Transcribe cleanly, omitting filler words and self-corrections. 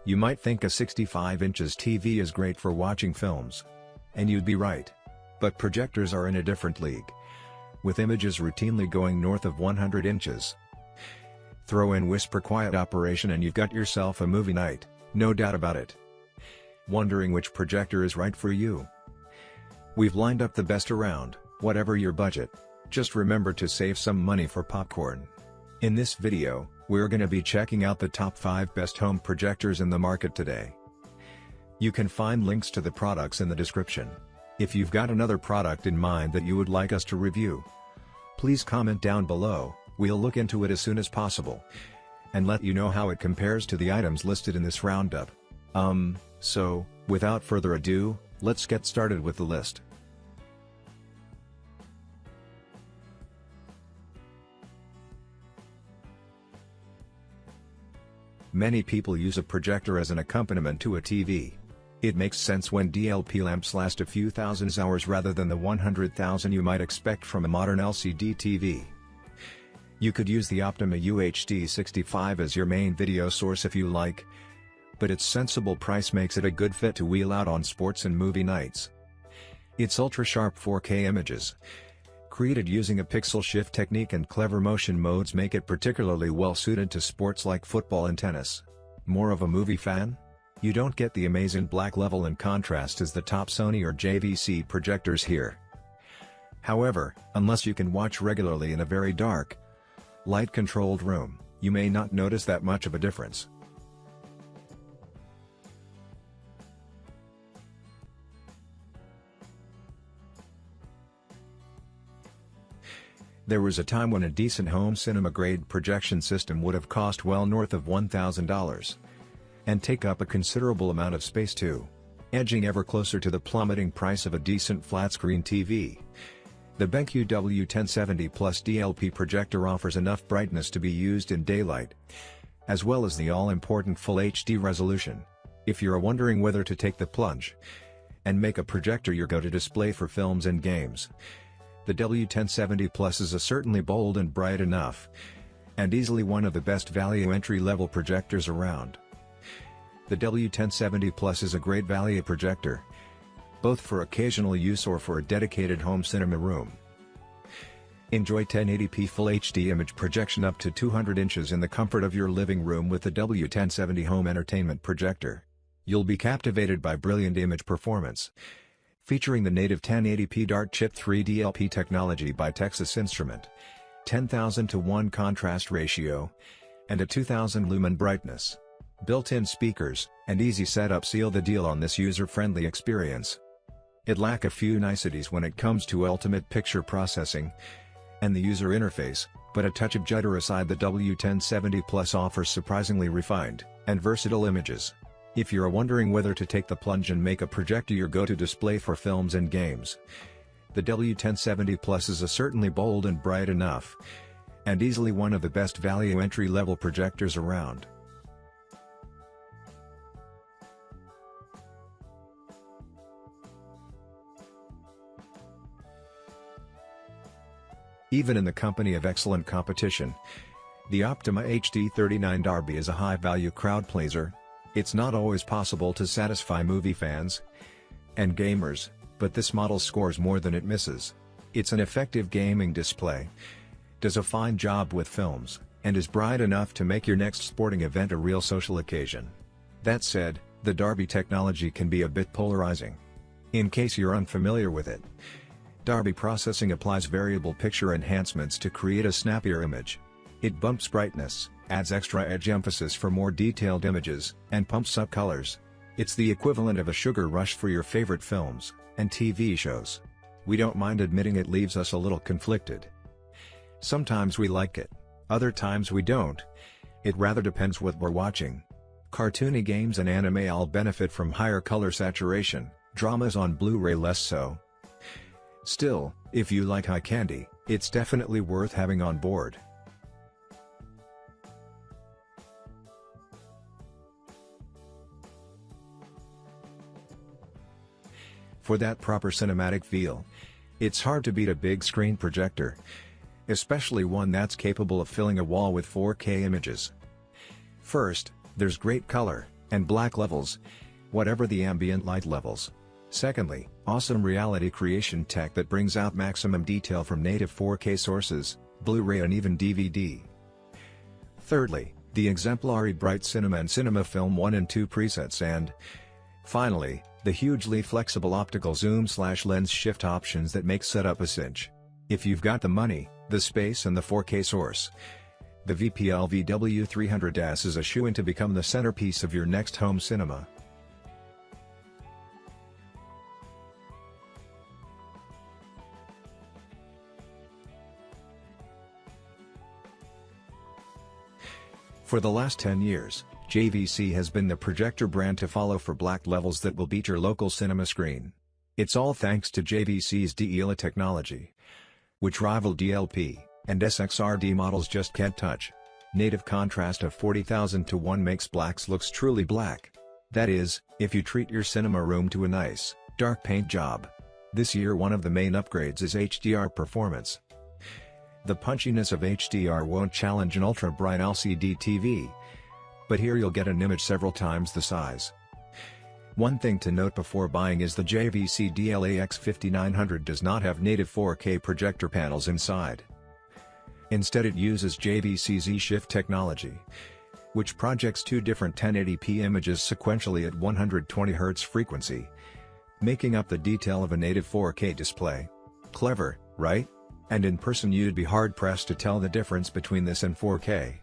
You might think a 65 inches TV is great for watching films. And you'd be right. But projectors are in a different league, with images routinely going north of 100 inches. Throw in whisper quiet operation and you've got yourself a movie night, no doubt about it. Wondering which projector is right for you? We've lined up the best around, whatever your budget. Just remember to save some money for popcorn. In this video, we're gonna be checking out the top 5 best home projectors in the market today. You can find links to the products in the description. If you've got another product in mind that you would like us to review, please comment down below. We'll look into it as soon as possible, and let you know how it compares to the items listed in this roundup. So, without further ado, let's get started with the list. Many people use a projector as an accompaniment to a TV. It makes sense when DLP lamps last a few thousand hours rather than the 100,000 you might expect from a modern LCD TV. You could use the Optoma UHD65 as your main video source if you like, but its sensible price makes it a good fit to wheel out on sports and movie nights. Its ultra-sharp 4K images, created using a pixel shift technique and clever motion modes, make it particularly well suited to sports like football and tennis. More of a movie fan? You don't get the amazing black level and contrast as the top Sony or JVC projectors here. However, unless you can watch regularly in a very dark, light-controlled room, you may not notice that much of a difference. There was a time when a decent home cinema-grade projection system would have cost well north of $1,000. And take up a considerable amount of space too. Edging ever closer to the plummeting price of a decent flat-screen TV. The BenQ W1070 Plus DLP projector offers enough brightness to be used in daylight, as well as the all-important Full HD resolution. If you're wondering whether to take the plunge and make a projector your go-to display for films and games, the W1070 Plus is certainly bold and bright enough, and easily one of the best value entry-level projectors around. The W1070 Plus is a great value projector, both for occasional use or for a dedicated home cinema room. Enjoy 1080p Full HD image projection up to 200 inches in the comfort of your living room with the W1070 Home Entertainment Projector. You'll be captivated by brilliant image performance, featuring the native 1080p Dart Chip 3 DLP technology by Texas Instrument, 10,000:1 contrast ratio, and a 2000 lumen brightness. Built-in speakers, and easy setup seal the deal on this user-friendly experience. It lacks a few niceties when it comes to ultimate picture processing and the user interface, but a touch of judder aside, the W1070 Plus offers surprisingly refined and versatile images. If you're wondering whether to take the plunge and make a projector your go-to display for films and games, the W1070 Plus is certainly bold and bright enough, and easily one of the best value entry-level projectors around. Even in the company of excellent competition, the Optoma HD39 Derby is a high-value crowd pleaser. It's not always possible to satisfy movie fans and gamers, but this model scores more than it misses. It's an effective gaming display, does a fine job with films, and is bright enough to make your next sporting event a real social occasion. That said, the Derby technology can be a bit polarizing. In case you're unfamiliar with it, Derby processing applies variable picture enhancements to create a snappier image. It bumps brightness, adds extra edge emphasis for more detailed images, and pumps up colors. It's the equivalent of a sugar rush for your favorite films and TV shows. We don't mind admitting it leaves us a little conflicted. Sometimes we like it, other times we don't. It rather depends what we're watching. Cartoony games and anime all benefit from higher color saturation, dramas on Blu-ray less so. Still, if you like eye candy, it's definitely worth having on board. For that proper cinematic feel, it's hard to beat a big screen projector, especially one that's capable of filling a wall with 4K images. First, there's great color, And black levels, whatever the ambient light levels. Secondly, awesome reality creation tech that brings out maximum detail from native 4K sources, Blu-ray and even DVD. Thirdly, the exemplary bright cinema and cinema film 1 and 2 presets, and finally, the hugely flexible optical zoom/lens shift options that make setup a cinch. If you've got the money, the space and the 4K source, the VPLVW300ES is a shoo-in to become the centerpiece of your next home cinema. For the last 10 years, JVC has been the projector brand to follow for black levels that will beat your local cinema screen. It's all thanks to JVC's DELA technology, which rival DLP and SXRD models just can't touch. Native contrast of 40,000 to 1 makes blacks looks truly black. That is, if you treat your cinema room to a nice, dark paint job. This year one of the main upgrades is HDR performance. The punchiness of HDR won't challenge an ultra-bright LCD TV, but here you'll get an image several times the size. One thing to note before buying is the JVC DLA-X5900 does not have native 4K projector panels inside. Instead it uses JVC's eShift technology, which projects two different 1080p images sequentially at 120 Hz frequency, making up the detail of a native 4K display. Clever, right? And in person you'd be hard-pressed to tell the difference between this and 4K.